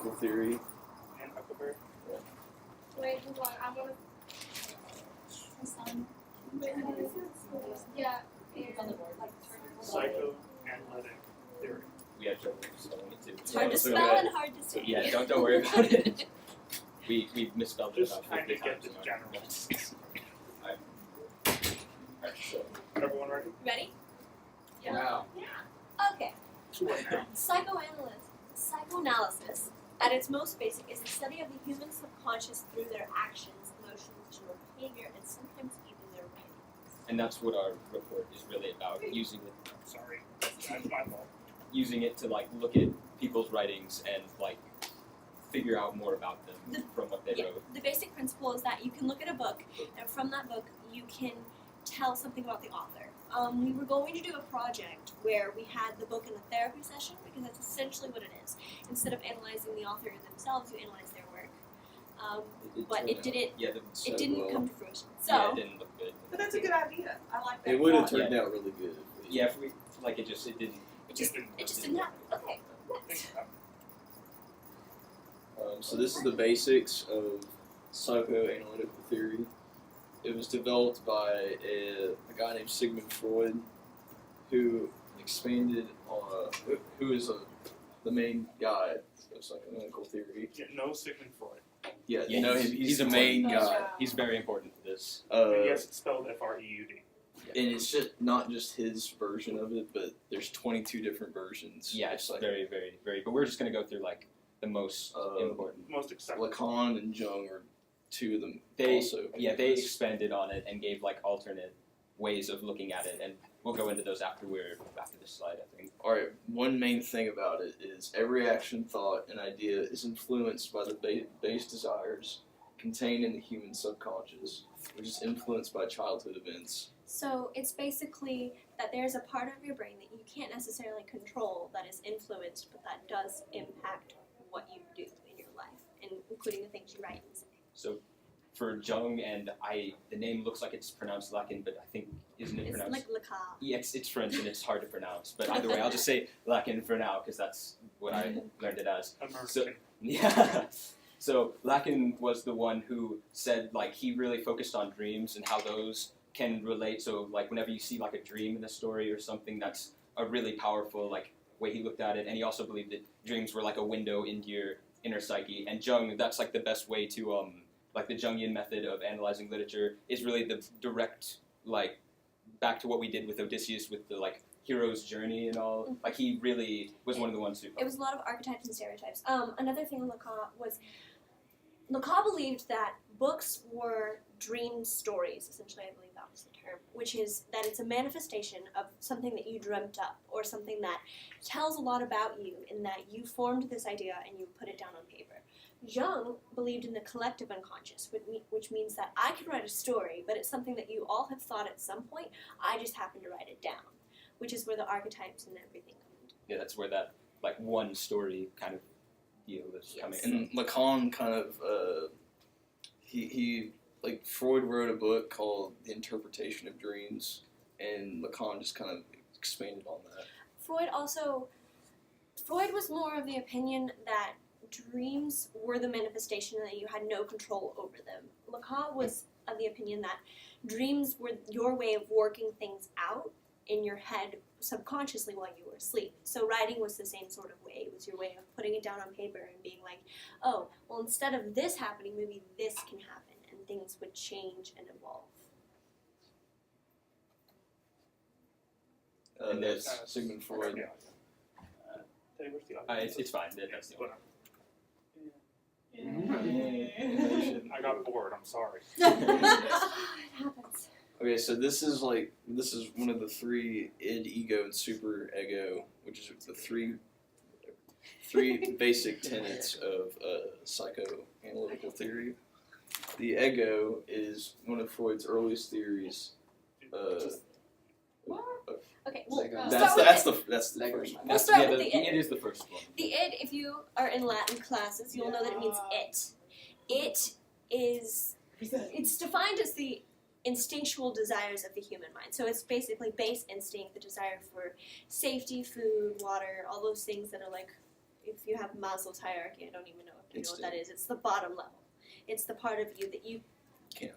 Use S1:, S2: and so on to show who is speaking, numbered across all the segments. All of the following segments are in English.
S1: Psychoanalytical Theory.
S2: And Huckleberry.
S3: Wait, hold on. I'm gonna. Yeah.
S2: Psychoanalytic Theory.
S4: We had trouble spelling it too.
S5: It's hard to
S1: so
S5: spell
S1: good.
S5: and hard to say.
S4: Yeah, don't worry about it. We misspelled it
S2: Just
S4: about
S2: trying
S4: 50
S2: to get
S4: times.
S2: the general.
S4: Alright, so
S2: Everyone ready?
S5: Ready?
S1: Wow.
S5: Okay.
S2: Sure now.
S5: Psychoanalysis, at its most basic, is the study of the human subconscious through their actions, emotions, or behavior, and sometimes even their writings.
S4: and that's what our report is really about, using it
S2: Sorry. That's my fault.
S4: using it to like look at people's writings and like figure out more about them from what they wrote.
S5: The basic principle is that you can look at a book, and from that book, you can tell something about the author. We were going to do a project where we had the book in a therapy session, because that's essentially what it is. Instead of analyzing the author themselves, you analyze their work. But it didn't.
S4: Yeah,
S5: It didn't come to fruition. So
S4: yeah, it didn't look good.
S6: But that's a good idea. I like that.
S1: It would have
S6: thought.
S1: turned out really good. If we,
S4: Yeah, if we like it just didn't.
S5: it just didn't happen. Okay.
S2: Think
S5: Next.
S2: about
S1: So this is the basics of psychoanalytical theory. It was developed by a guy named Sigmund Freud, who expanded on who is the main guy of psychoanalytical theory.
S2: it. No Sigmund Freud.
S1: Yeah,
S4: Yeah,
S1: you know him. He's the main guy.
S4: He's very important for this.
S2: And yes, it's spelled F-R-E-U-D.
S1: And it's just not just his version of it, but there's 22 different versions.
S4: Yeah, it's very, very, very. But we're just gonna go through like the most important.
S2: Most acceptable.
S1: Lacan and Jung are two of them.
S4: They
S1: also.
S4: they expanded on it and gave like alternate ways of looking at it, and we'll go into those after this slide, I think.
S1: All right. One main thing about it is every action, thought, and idea is influenced by the base desires contained in the human subconscious, which is influenced by childhood events.
S5: So it's basically that there's a part of your brain that you can't necessarily control that is influenced, but that does impact what you do in your life, and including the things you write and say.
S4: So for Jung and the name looks like it's pronounced Lacan, but I think isn't it
S5: It's
S4: pronounced?
S5: like Lacan.
S4: Yeah, it's French and it's hard to pronounce. But either way, I'll just say Lacan for now because that's what I learned it as.
S2: American.
S4: Yeah. So Lacan was the one who said like he really focused on dreams and how those can relate. So like whenever you see like a dream in a story or something, that's a really powerful like way he looked at it. And he also believed that dreams were like a window into your inner psyche. And Jung, that's like the best way to like the Jungian method of analyzing literature is really the direct like back to what we did with Odysseus with the like hero's journey and all. Like he really was one of the ones who.
S5: It was a lot of archetypes and stereotypes. Another thing Lacan believed that books were dream stories, essentially I believe that was the term, which is that it's a manifestation of something that you dreamt up, or something that tells a lot about you in that you formed this idea and you put it down on paper. Jung believed in the collective unconscious, which means that I can write a story, but it's something that you all have thought at some point, I just happen to write it down, which is where the archetypes and everything come into.
S4: Yeah, that's where that like one story kind of deal is coming from.
S1: And Lacan kind of he like Freud wrote a book called The Interpretation of Dreams, and Lacan just kind of expanded on that.
S5: Freud was more of the opinion that dreams were the manifestation and that you had no control over them. Lacan was of the opinion that dreams were your way of working things out in your head subconsciously while you were asleep. So writing was the same sort of way. It was your way of putting it down on paper and being like, oh, well, instead of this happening, maybe this can happen, and things would change and evolve.
S4: And
S1: That's Sigmund Freud.
S2: Yeah. Where's the other?
S4: It's fine. That's the one.
S2: I got bored. I'm sorry.
S5: It happens.
S1: Okay, so this is one of the three id, ego, and super ego, which is the three basic tenets of psychoanalytical theory. The ego is one of Freud's earliest theories.
S5: Okay, well,
S1: That's the first one.
S5: We'll start with the id.
S4: It is the first one.
S5: The id, if you are in Latin classes, you'll know that it means it. It is, it's defined as the instinctual desires of the human mind. So it's basically base instinct, the desire for safety, food, water, all those things that are like if you have Maslow's hierarchy, I don't even know if you know what that
S1: Instinct.
S5: is. It's the bottom level. It's the part of you that you,
S1: Can't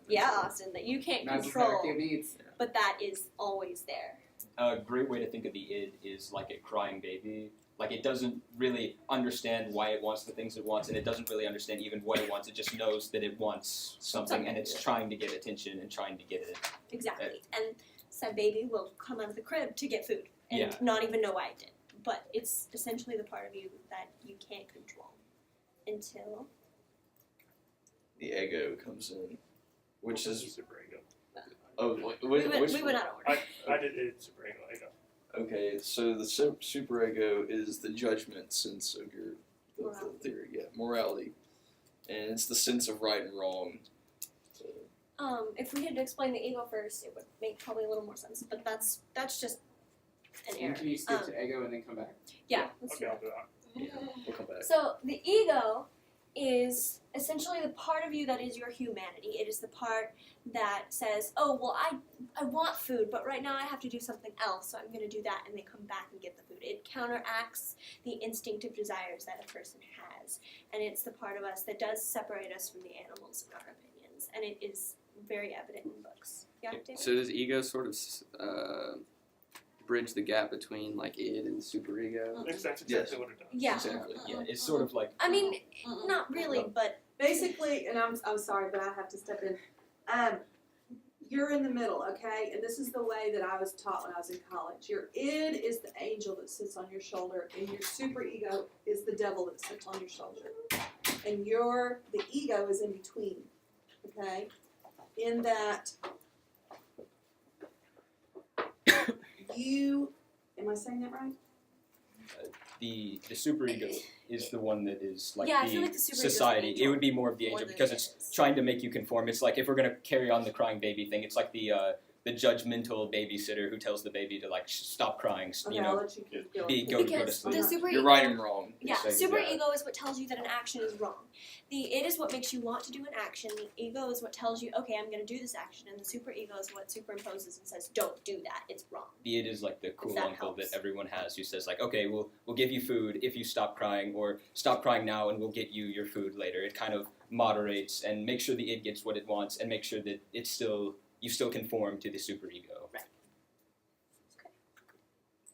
S5: Austin, that you can't
S7: Maslow's
S5: control,
S7: hierarchy of needs.
S5: but that is always there.
S4: A great way to think of the id is like a crying baby. Like it doesn't really understand why it wants the things it wants, and it doesn't really understand even what it wants. It just knows that it wants something, and it's trying to get attention and trying to get it.
S5: Exactly. And said baby will come out of the crib to get food and
S4: Yeah.
S5: not even know why it did. But it's essentially the part of you that you can't control until
S1: The ego comes in, which is
S2: super ego.
S5: we went out of order.
S2: I did it super ego.
S1: okay. So the superego is the judgment sense of your
S5: Morality.
S1: theory, morality, and it's the sense of right and wrong. So,
S5: If we had to explain the ego first, it would make probably a little more sense. But that's just an error.
S7: Can you skip to ego and then come back?
S5: Yeah. Let's do
S2: Okay,
S5: that.
S2: I'll do that.
S1: we'll come back.
S5: So the ego is essentially the part of you that is your humanity. It is the part that says, oh, well, I want food, but right now I have to do something else, so I'm going to do that, and they come back and get the food. It counteracts the instinctive desires that a person has, and it's the part of us that does separate us from the animals in our opinions, and it is very evident in books. Yeah, David?
S7: So does ego sort of bridge the gap between like id and superego?
S2: That's exactly
S1: Yes.
S2: what it does.
S5: Yeah.
S1: Exactly.
S4: Yeah, it's sort of like
S5: I mean, not really, but
S6: Basically, and I'm sorry, but I have to step in. You're in the middle, okay? And this is the way that I was taught when I was in college. Your id is the angel that sits on your shoulder, and your superego is the devil that sits on your shoulder. And the ego is in between, okay? In that am I saying that right?
S4: the superego is the one that is like
S5: Yeah, I
S4: the
S5: feel like the superego is the
S4: society.
S5: angel
S4: It would be more of the
S5: more
S4: angel
S5: than
S4: because
S5: it
S4: it's
S5: is.
S4: trying to make you conform. It's like if we're gonna carry on the crying baby thing, it's like the judgmental babysitter who tells the baby to like stop crying.
S6: Okay,
S4: You
S6: I'll
S4: know,
S6: let you keep going.
S4: go to
S5: because
S4: sleep.
S5: the superego.
S1: You're right and wrong.
S5: Yeah,
S4: It's like,
S5: super
S4: yeah.
S5: ego is what tells you that an action is wrong. The id is what makes you want to do an action. The ego is what tells you, okay, I'm going to do this action. And the super ego is what superimposes and says, don't do that. It's wrong.
S4: The id is like the cool
S5: that
S4: uncle
S5: helps.
S4: that everyone has who says like, okay, we'll give you food if you stop crying, or stop crying now and we'll get you your food later. It kind of moderates and makes sure the id gets what it wants and make sure that you still conform to the superego.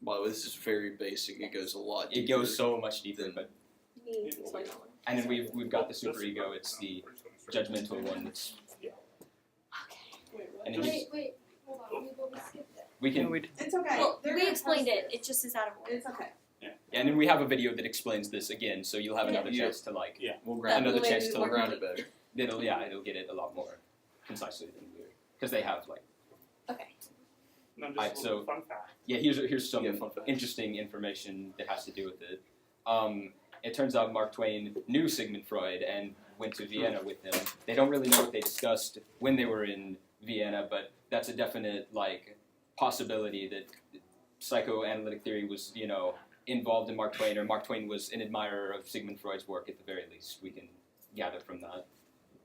S1: Wow, this is very basic. It goes a lot
S4: It
S1: deeper.
S4: goes so much deeper, but
S5: Me, explain that one.
S4: and then we've got the superego. It's the judgmental one. That's
S5: Okay.
S4: and it just,
S3: Wait, hold on. We skipped it.
S4: we can
S6: It's okay.
S5: Well,
S6: They're
S5: we
S6: gonna
S5: explained
S6: post
S5: it.
S6: this.
S5: It just is out of order.
S6: It's okay.
S4: and then we have a video that explains this again, so you'll have
S5: Yeah.
S4: another chance to like
S1: We'll ground
S4: another
S5: way
S4: chance
S5: we
S4: to
S1: We'll
S5: work
S1: ground it better.
S4: it'll get it a lot more concisely than we're because they have like
S5: Okay.
S2: No, just
S4: Alright,
S2: a little
S4: so-
S2: fun fact.
S4: yeah here's some
S1: Yeah, fun fact.
S4: interesting information that has to do with it. It turns out Mark Twain knew Sigmund Freud and went to Vienna with him. They don't really know what they discussed when they were in Vienna, but that's a definite like possibility that psychoanalytic theory was involved in Mark Twain, or Mark Twain was an admirer of Sigmund Freud's work at the very least. We can gather from that.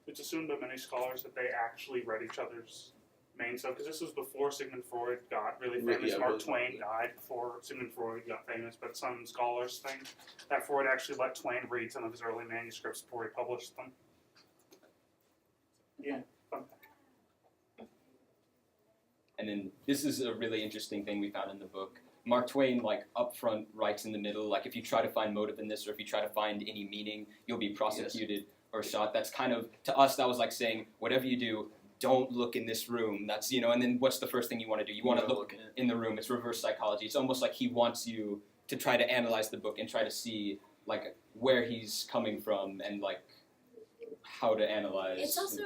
S2: It's assumed by many scholars that they actually read each other's main stuff, because this was before Sigmund Freud got really famous.
S1: Yeah,
S2: Mark
S1: really.
S2: Twain died before Sigmund Freud got famous, but some scholars think that Freud actually let Twain read some of his early manuscripts before he published them. Yeah, fun fact.
S4: And then this is a really interesting thing we found in the book. Mark Twain, like, up front writes in the middle, like, if you try to find motive in this, or if you try to find any meaning, you'll be prosecuted or shot. That's kind of, to us, that was like saying, whatever you do, don't look in this room. That's, and then what's the first thing you want to do? You want to look in the room. It's reverse psychology. It's almost like he wants you to try to analyze the book and try to see, like, where he's coming from and, like, how to analyze.
S5: It's also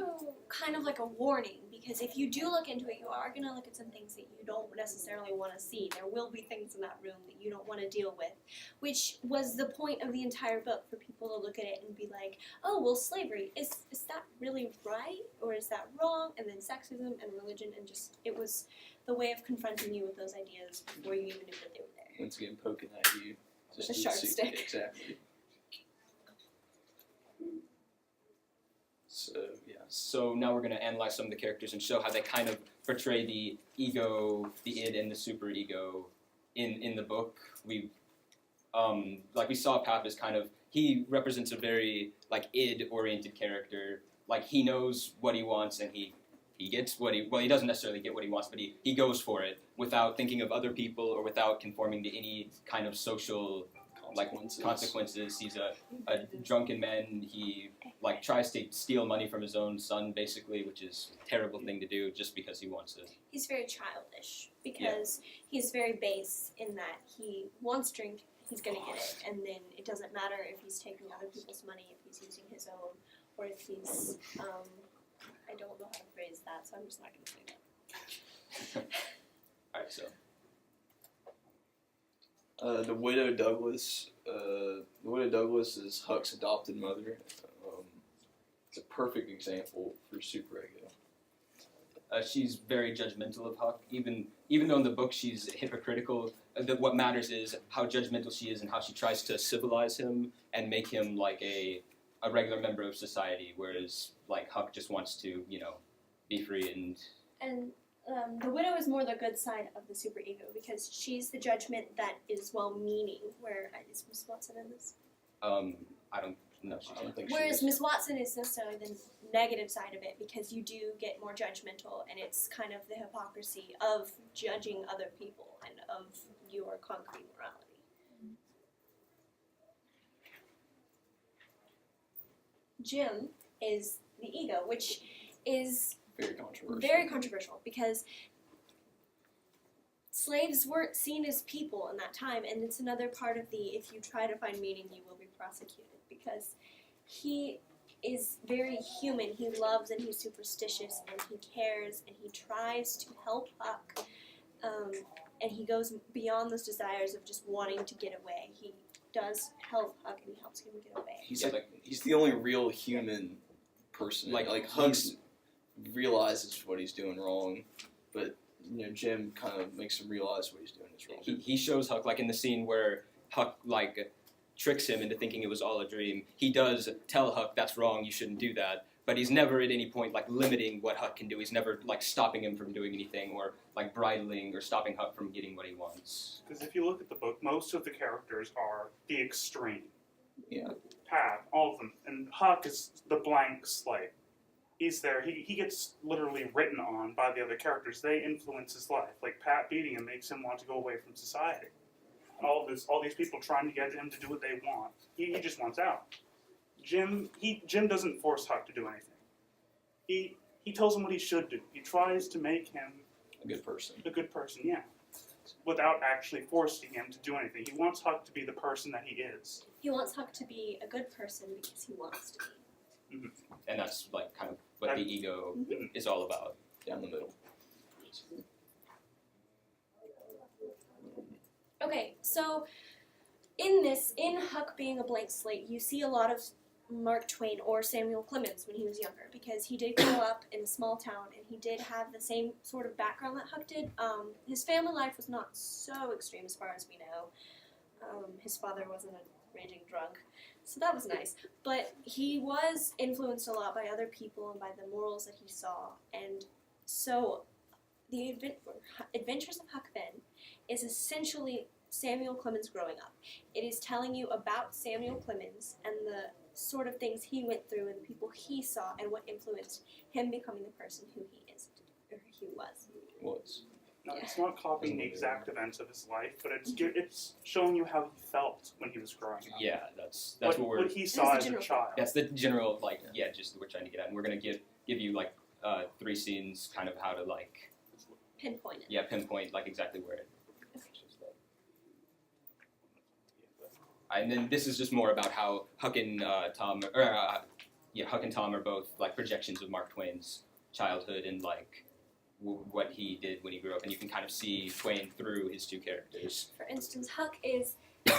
S5: kind of like a warning, because if you do look into it, you are going to look at some things that you don't necessarily want to see. There will be things in that room that you don't want to deal with, which was the point of the entire book, for people to look at it and be like, oh, well, slavery, is that really right, or is that wrong? And then sexism and religion, and just, it was the way of confronting you with those ideas before you even knew that they were there.
S1: Once again, poking at you.
S5: With a sharp
S1: see-
S5: stick.
S1: Exactly. So, yeah.
S4: So now we're going to analyze some of the characters and show how they kind of portray the ego, the id, and the superego in the book. We like we saw Pap as kind of, he represents a very like id-oriented character. Like he knows what he wants and he gets what he doesn't necessarily get what he wants, but he goes for it without thinking of other people or without conforming to any kind of social like consequences. He's a drunken man. He like tries to steal money from his own son, basically, which is a terrible thing to do just because he wants it.
S5: He's very childish because he's very base in that he wants drink, he's going to get it, and then it doesn't matter if he's taking other people's money, if he's using his own, or if he's, I don't know how to phrase that, so I'm just not going to say that.
S4: Alright, so.
S1: The widow Douglas. The widow Douglas is Huck's adopted mother. It's a perfect example for superego.
S4: She's very judgmental of Huck, even though in the book she's hypocritical. What matters is how judgmental she is and how she tries to civilize him and make him like a regular member of society, whereas like Huck just wants to, be free
S5: And the widow is more the good side of the superego because she's the judgment that is well-meaning. Where is Miss Watson in this?
S4: I don't know.
S1: I don't think
S5: Whereas
S1: she is.
S5: Miss Watson is necessarily the negative side of it because you do get more judgmental and it's kind of the hypocrisy of judging other people and of your concrete morality. Jim is the ego, which is
S1: Very controversial.
S5: because slaves weren't seen as people in that time, and it's another part of the if you try to find meaning, you will be prosecuted, because he is very human. He loves and he's superstitious and he cares and he tries to help Huck, and he goes beyond those desires of just wanting to get away. He does help Huck and he helps him get away.
S1: He's the only real human person. Like Huck realizes what he's doing wrong, but Jim kind of makes him realize what he's doing is wrong.
S4: He shows Huck, like in the scene where Huck like tricks him into thinking it was all a dream. He does tell Huck that's wrong, you shouldn't do that, but he's never at any point like limiting what Huck can do. He's never like stopping him from doing anything or like bridling or stopping Huck from getting what he wants.
S2: Because if you look at the book, most of the characters are the extreme.
S1: Yeah.
S2: Pat, all of them. And Huck is the blank slate. He's there. He gets literally written on by the other characters. They influence his life. Like Pat beating him makes him want to go away from society. All these people trying to get him to do what they want. He just wants out. Jim doesn't force Huck to do anything. He tells him what he should do. He tries to make him
S1: A good person.
S2: a good person, yeah, without actually forcing him to do anything. He wants Huck to be the person that he is.
S5: He wants Huck to be a good person because he wants to be.
S4: And that's like kind of what the ego is all about.
S1: Down the middle.
S5: Okay, so in Huck being a blank slate, you see a lot of Mark Twain or Samuel Clemens when he was younger, because he did grow up in a small town and he did have the same sort of background that Huck did. His family life was not so extreme as far as we know. His father wasn't a raging drunk, so that was nice. But he was influenced a lot by other people and by the morals that he saw. And so the Adventures of Huck Finn is essentially Samuel Clemens growing up. It is telling you about Samuel Clemens and the sort of things he went through and the people he saw and what influenced him becoming the person who he is, or he was.
S2: No, it's not copying the exact events of his life, but it's showing you how he felt when he was growing up.
S4: Yeah, that's what
S2: he saw as a child.
S4: That's the general just we're trying to get at, and we're gonna give you like 3 scenes, kind of how to like
S5: Pinpoint it.
S4: Yeah, pinpoint like exactly where it. And then this is just more about how Huck and Tom, Huck and Tom are both like projections of Mark Twain's childhood and like what he did when he grew up, and you can kind of see Twain through his 2 characters.
S5: For instance, Huck is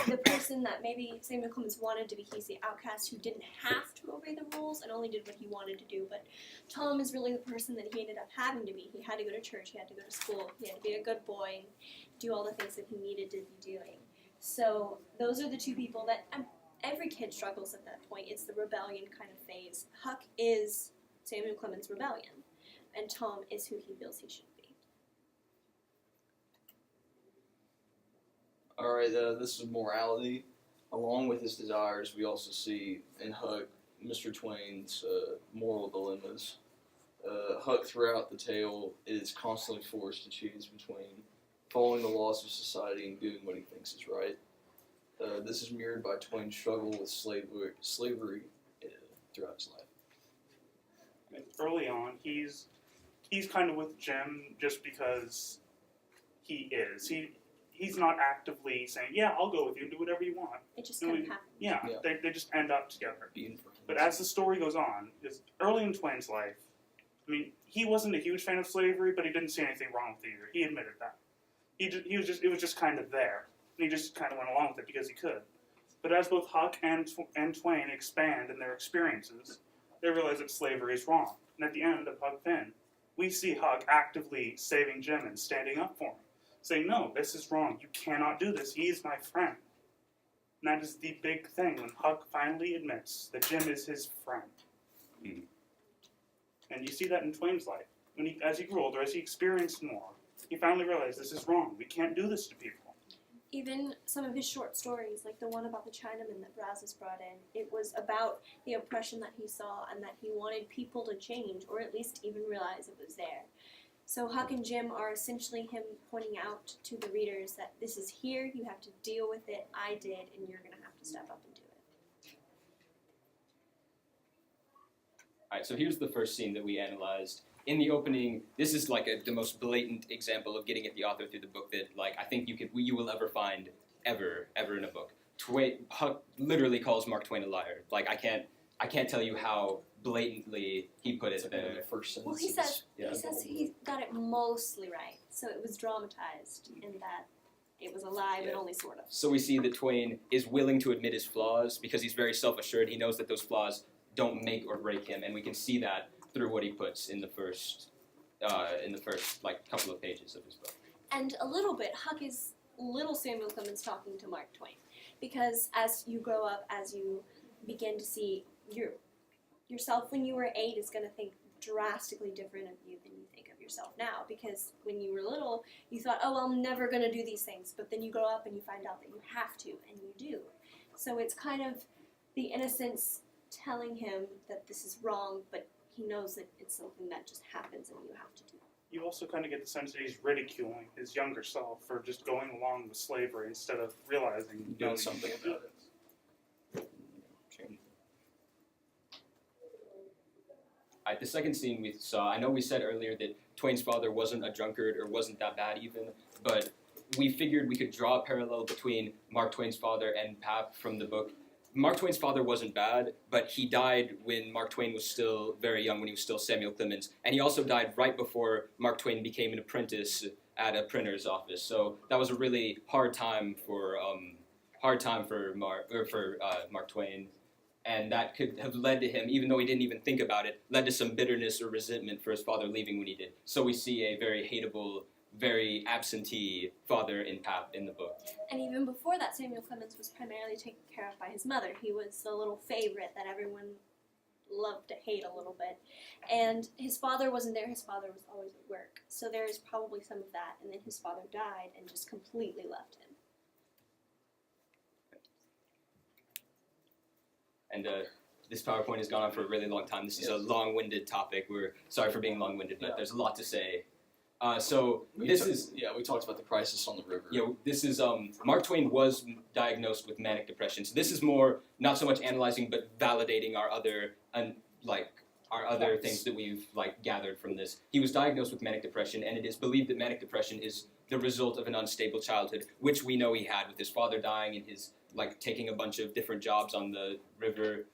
S5: the person that maybe Samuel Clemens wanted to be. He's the outcast who didn't have to obey the rules and only did what he wanted to do. But Tom is really the person that he ended up having to be. He had to go to church, he had to go to school, he had to be a good boy, do all the things that he needed to be doing. So those are the 2 people that every kid struggles at that point. It's the rebellion kind of phase. Huck is Samuel Clemens' rebellion, and Tom is who he feels he should be.
S1: Alright, this is morality. Along with his desires, we also see in Huck Mr. Twain's moral dilemmas. Huck, throughout the tale, is constantly forced to choose between following the laws of society and doing what he thinks is right. This is mirrored by Twain's struggle with slavery throughout his life.
S2: Early on, he's kind of with Jim just because he is. He's not actively saying, yeah, I'll go with you, do whatever you want.
S5: It just kind of happened.
S2: Yeah,
S1: Yeah.
S2: They just end up together.
S1: Beautiful.
S2: But as the story goes on, is early in Twain's life, I mean, he wasn't a huge fan of slavery, but he didn't see anything wrong with it either. He admitted that. It was just kind of there. And he just kind of went along with it because he could. But as both Huck and Twain expand in their experiences, they realize that slavery is wrong. And at the end of Huck Finn, we see Huck actively saving Jim and standing up for him. Saying, no, this is wrong. You cannot do this. He is my friend. And that is the big thing when Huck finally admits that Jim is his friend.
S4: Mm.
S2: And you see that in Twain's life. As he grew older, as he experienced more, he finally realized this is wrong. We can't do this to people.
S5: Even some of his short stories, like the one about the Chinaman that Brazos brought in, it was about the oppression that he saw and that he wanted people to change, or at least even realize it was there. So Huck and Jim are essentially him pointing out to the readers that this is here, you have to deal with it, I did, and you're going to have to step up and do it.
S4: Alright, so here's the first scene that we analyzed. In the opening, this is like the most blatant example of getting at the author through the book that I think you will ever find ever in a book. Huck literally calls Mark Twain a liar. I can't tell you how blatantly he put it there.
S1: The first sentence.
S5: Well, he says he got it mostly right, so it was dramatized in that it was a lie, but only sort of.
S4: So we see that Twain is willing to admit his flaws because he's very self-assured. He knows that those flaws don't make or break him, and we can see that through what he puts in the first couple of pages of his book.
S5: And a little bit, Huck is little Samuel Clemens talking to Mark Twain, because as you grow up, as you begin to see yourself when you were 8 is going to think drastically different of you than you think of yourself now, because when you were little, you thought, oh, I'm never going to do these things, but then you grow up and you find out that you have to, and you do. So it's kind of the innocence telling him that this is wrong, but he knows that it's something that just happens and you have to do.
S2: You also kind of get the sense that he's ridiculing his younger self for just going along with slavery instead of realizing
S1: Doing something about
S2: it.
S4: Alright, the second scene we saw, I know we said earlier that Twain's father wasn't a drunkard or wasn't that bad even, but we figured we could draw a parallel between Mark Twain's father and Pap from the book. Mark Twain's father wasn't bad, but he died when Mark Twain was still very young, when he was still Samuel Clemens, and he also died right before Mark Twain became an apprentice at a printer's office. So that was a really hard time for Mark Twain, and that could have led to him, even though he didn't even think about it, led to some bitterness or resentment for his father leaving when he did. So we see a very hateable, very absentee father in Pap in the book.
S5: And even before that, Samuel Clemens was primarily taken care of by his mother. He was the little favorite that everyone loved to hate a little bit. And his father wasn't there. His father was always at work. So there is probably some of that. And then his father died and just completely left him.
S4: And this PowerPoint has gone on for a really long time. This is a long-winded topic. We're sorry for being long-winded, but there's a lot to say.
S1: we talked about the crisis on the river.
S4: Yeah, this is Mark Twain was diagnosed with manic depression. So this is more not so much analyzing, but validating our other things that we've gathered from this. He was diagnosed with manic depression, and it is believed that manic depression is the result of an unstable childhood, which we know he had with his father dying and his taking a bunch of different jobs on the river.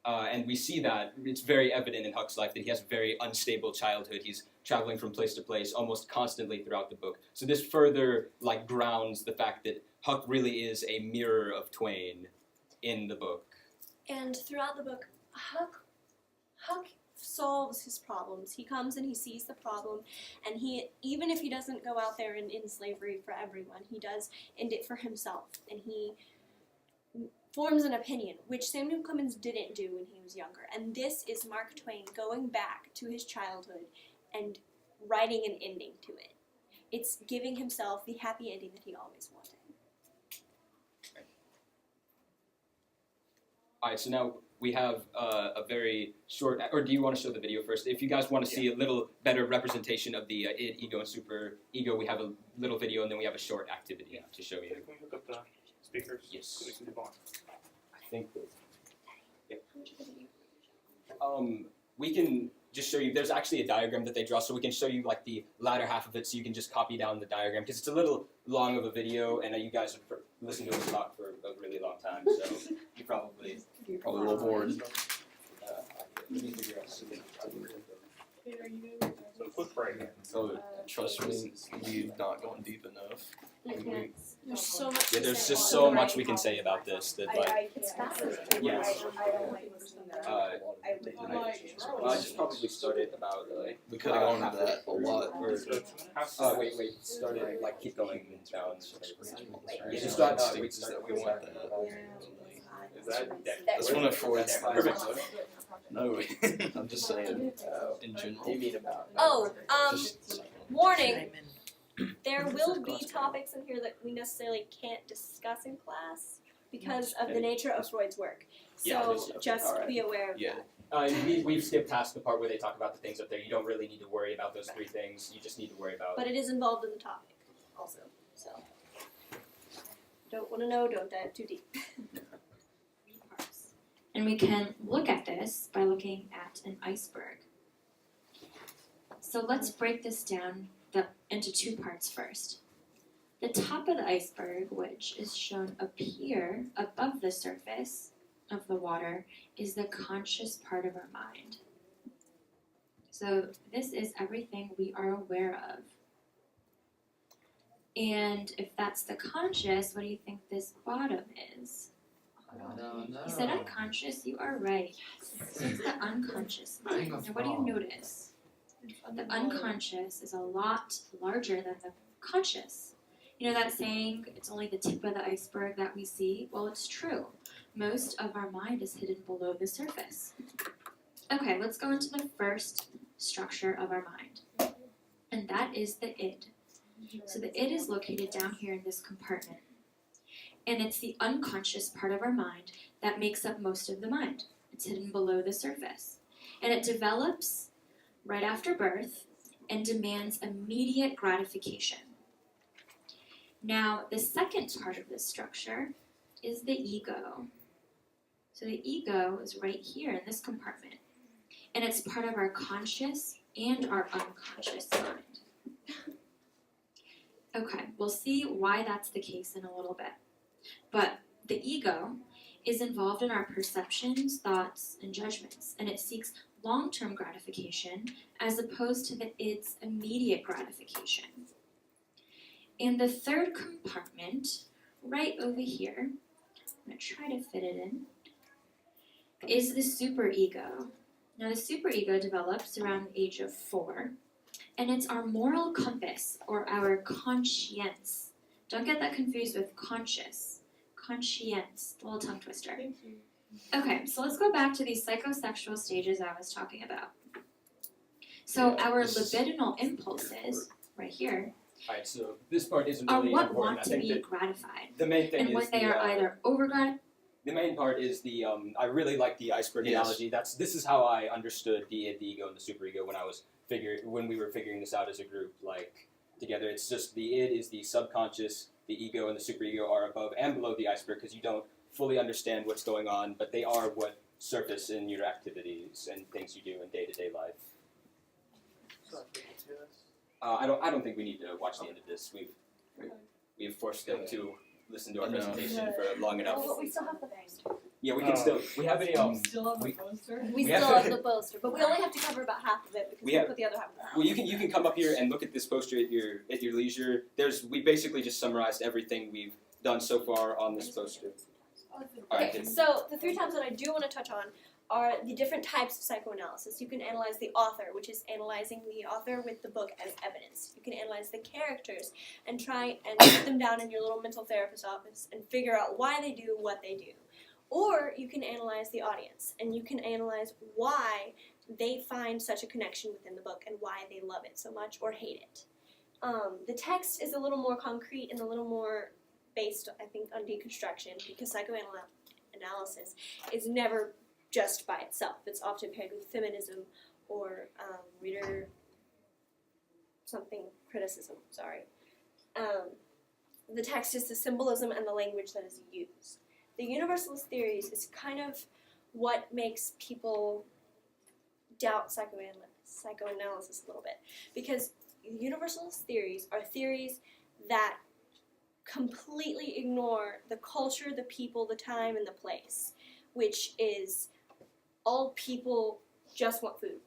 S4: And we see that it's very evident in Huck's life that he has a very unstable childhood. He's traveling from place to place almost constantly throughout the book. So this further grounds the fact that Huck really is a mirror of Twain in the book.
S5: And throughout the book, Huck solves his problems. He comes and he sees the problem, and he, even if he doesn't go out there and end slavery for everyone, he does end it for himself, and he forms an opinion, which Samuel Clemens didn't do when he was younger. And this is Mark Twain going back to his childhood and writing an ending to it. It's giving himself the happy ending that he always wanted.
S4: All right, so now we have a very short, or do you want to show the video first? If you guys want to see a little better representation of the id, ego, and super ego, we have a little video, and then we have a short activity to show you.
S2: Can we hook up the speakers?
S4: Yes.
S2: So we can do both.
S4: I think. We can just show you. There's actually a diagram that they draw, so we can show you like the latter half of it, so you can just copy down the diagram because it's a little long of a video, and you guys have listened to us talk for a really long time, so you probably
S1: a little bored.
S4: Let me figure out something.
S2: So quick break.
S1: Oh, trust me, we've not gone deep enough.
S5: There's so much.
S4: Yeah,
S5: to
S4: there's
S5: say
S4: just
S5: about
S4: so
S5: it.
S4: much we can say about this that like.
S5: It's fascinating.
S4: Yes.
S3: I don't like
S4: I just probably started about
S1: We could have gone into that a lot.
S4: wait, started like keep going down.
S1: There's
S4: just
S1: not
S4: start-
S1: states that we want that.
S4: That's
S1: one of Freud's
S4: Perfect.
S1: No, I'm just saying in general.
S7: You mean about?
S5: Oh,
S1: Just,
S5: warning. There will be topics in here that we necessarily can't discuss in class because of the nature of Freud's work.
S4: Yeah,
S5: So
S4: okay,
S5: just
S4: alright.
S5: be aware of
S1: Yeah.
S5: that.
S4: We've skipped past the part where they talk about the things up there. You don't really need to worry about those three things. You just need to worry about.
S5: But it is involved in the topic also. So don't want to know, don't dive too deep.
S8: And we can look at this by looking at an iceberg. So let's break this down into two parts first. The top of the iceberg, which is shown up here above the surface of the water, is the conscious part of our mind. So this is everything we are aware of. And if that's the conscious, what do you think this bottom is?
S7: No.
S8: You said unconscious, you are right. So it's the unconscious mind. Now what do you notice? The unconscious is a lot larger than the conscious. You know that saying, it's only the tip of the iceberg that we see? Well, it's true. Most of our mind is hidden below the surface. Okay, let's go into the first structure of our mind. And that is the id. So the id is located down here in this compartment. And it's the unconscious part of our mind that makes up most of the mind. It's hidden below the surface. And it develops right after birth and demands immediate gratification. Now, the second part of this structure is the ego. So the ego is right here in this compartment. And it's part of our conscious and our unconscious mind. Okay, we'll see why that's the case in a little bit. But the ego is involved in our perceptions, thoughts, and judgments, and it seeks long-term gratification as opposed to the id's immediate gratification. And the third compartment, right over here, I'm going to try to fit it in, is the superego. Now the superego develops around the age of 4, and it's our moral compass, or our conscience. Don't get that confused with conscious. Conscience, a little tongue twister. Okay, so let's go back to these psychosexual stages I was talking about. So our libidinal impulses, right here,
S4: Alright, so this part isn't
S8: are
S4: really
S8: what
S4: important.
S8: want
S4: I
S8: to
S4: think
S8: be
S4: that
S8: gratified.
S4: the main thing
S8: And
S4: is
S8: when they
S4: the,
S8: are either overgratified,
S4: the main part is the I really like the iceberg
S1: Yes.
S4: analogy. This is how I understood the id, the ego, and the superego when we were figuring this out as a group, like together. It's just the id is the subconscious, the ego and the superego are above and below the iceberg because you don't fully understand what's going on, but they are what surface in your activities and things you do in day-to-day life. I don't think we need to watch the end of this. We've forced them to listen to our
S1: No.
S4: presentation for long enough.
S5: Oh, but we still have the poster.
S4: Yeah, we can still. We have a
S3: Still on the
S4: we-
S3: poster?
S5: We
S4: We
S5: still
S4: have-
S5: have the poster, but we only have to cover about half of it because
S4: We
S5: we
S4: have-
S5: put the other half of the house.
S4: Well, you can come up here and look at this poster at your leisure. We basically just summarized everything we've done so far on this poster. All right,
S5: Okay,
S4: then.
S5: so the 3 tabs that I do want to touch on are the different types of psychoanalysis. You can analyze the author, which is analyzing the author with the book as evidence. You can analyze the characters and try and put them down in your little mental therapist office and figure out why they do what they do. Or you can analyze the audience, and you can analyze why they find such a connection within the book and why they love it so much or hate it. The text is a little more concrete and a little more based, I think, on deconstruction because psychoanalysis psychoanalysis is never just by itself. It's often paired with feminism or reader something criticism. Sorry. The text is the symbolism and the language that is used. The universalist theories is kind of what makes people doubt psychoanalysis a little bit, because universalist theories are theories that completely ignore the culture, the people, the time, and the place, which is all people just want food.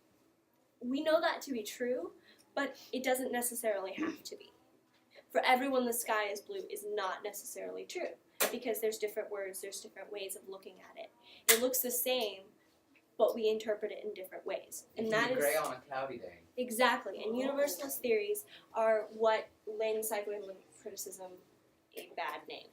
S5: We know that to be true, but it doesn't necessarily have to be. For everyone, the sky is blue is not necessarily true, because there's different words, there's different ways of looking at it. It looks the same, but we interpret it in different ways. And that is
S9: gray on a cloudy day.
S5: exactly. And universalist theories are what lend psychoanalytic criticism a bad name.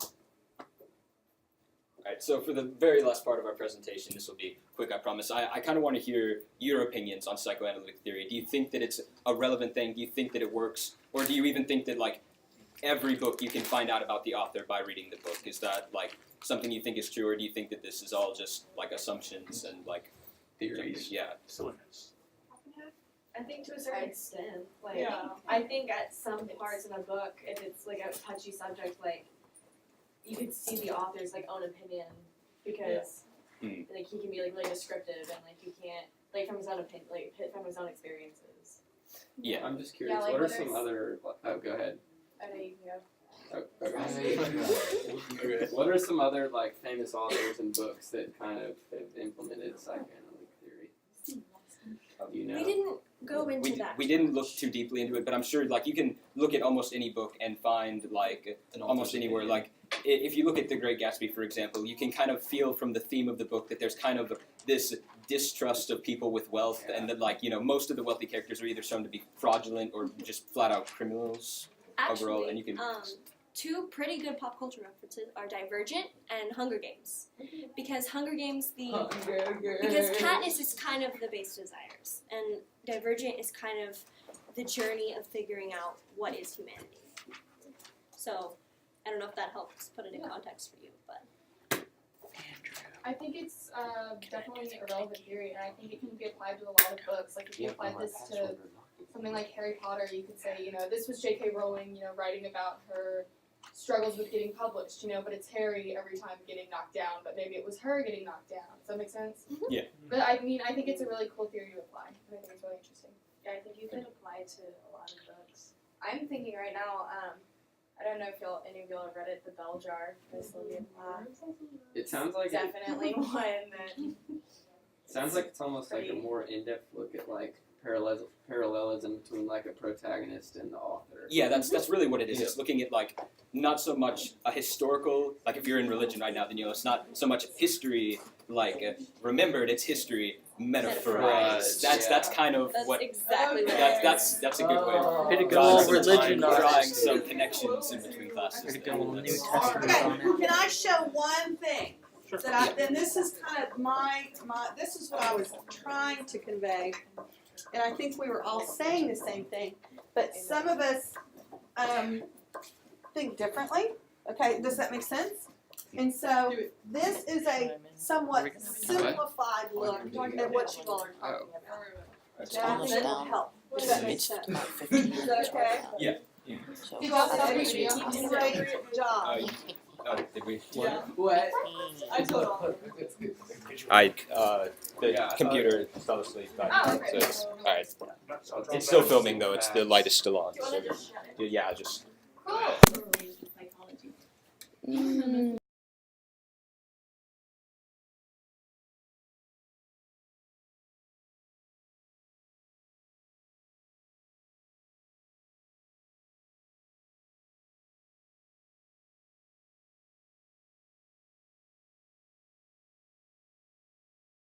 S4: Alright, so for the very last part of our presentation, this will be quick, I promise. I kind of want to hear your opinions on psychoanalytic theory. Do you think that it's a relevant thing? Do you think that it works? Or do you even think that, like, every book you can find out about the author by reading the book? Is that, like, something you think is true, or do you think that this is all just, like, assumptions and, like,
S7: Theories.
S4: Yeah.
S2: Silliness.
S3: I think to a certain extent, like,
S6: Yeah.
S3: I think at some parts in a book, if it's like a touchy subject, like, you could see the author's like own opinion, because like he can be like really descriptive and like you can't like from his own opinion, like from his own experiences.
S4: Yeah.
S7: I'm just curious.
S3: Yeah, like
S7: what are
S3: whether
S7: some
S3: it's-
S7: other? Oh, go ahead.
S3: I know you can go.
S7: Oh, okay. What are some other like famous authors and books that kind of have implemented psychoanalytic theory? Do you know?
S5: We didn't go into
S4: We,
S5: that.
S4: we didn't look too deeply into it, but I'm sure, like, you can look at almost any book and find, like, almost anywhere, like, if you look at The Great Gatsby, for example, you can kind of feel from the theme of the book that there's kind of this distrust of people with wealth, and that, like, you know, most of the wealthy characters are either shown to be fraudulent or just flat out criminals overall, and you can...
S5: Two pretty good pop culture references are Divergent and Hunger Games, because Hunger Games because Katniss is kind of the base desires, and Divergent is kind of the journey of figuring out what is humanity. So, I don't know if that helps put it in context for you, but
S10: I think it's definitely a relevant theory, and I think it can be applied to a lot of books. Like if you applied this to something like Harry Potter, you could say, you know, this was J.K. Rowling, you know, writing about her struggles with getting published, you know, but it's Harry every time getting knocked down, but maybe it was her getting knocked down. Does that make sense?
S4: Yeah.
S10: But I mean, I think it's a really cool theory to apply, and I think it's really interesting.
S3: Yeah, I think you could apply to a lot of books. I'm thinking right now, I don't know if any of y'all have read it, The Bell Jar by Sylvia Plath.
S7: It sounds like
S3: Definitely one that.
S7: sounds like it's almost like a more in-depth look at like parallelism between like a protagonist and the author.
S4: Yeah, that's really what it is. It's looking at, like, not so much a historical, like if you're in religion right now, then you know it's not so much history, like remembered, it's history metaphorized. That's kind of
S5: that's
S4: what
S5: exactly what
S4: that's a good way of
S11: Way to go,
S4: drawing some
S11: religion
S4: time, drawing
S11: artist.
S4: some connections in between classes.
S11: Way to
S4: there.
S11: go, New
S4: That's-
S11: Testament on it.
S6: Can I show one thing? And this is kind of this is what I was trying to convey, and I think we were all saying the same thing, but some of us think differently. Okay, does that make sense? And so this is a somewhat simplified look at what you all are talking about. And I think it will help. Does that make sense? Is that okay?
S4: Yeah.
S6: You did a great job.
S4: Did we?
S7: What?
S6: I told
S4: The computer fell asleep.
S10: Oh, okay.
S4: So it's, all right. It's still filming though. The light is still on. So yeah, just.
S10: Cool.
S3: Psychology.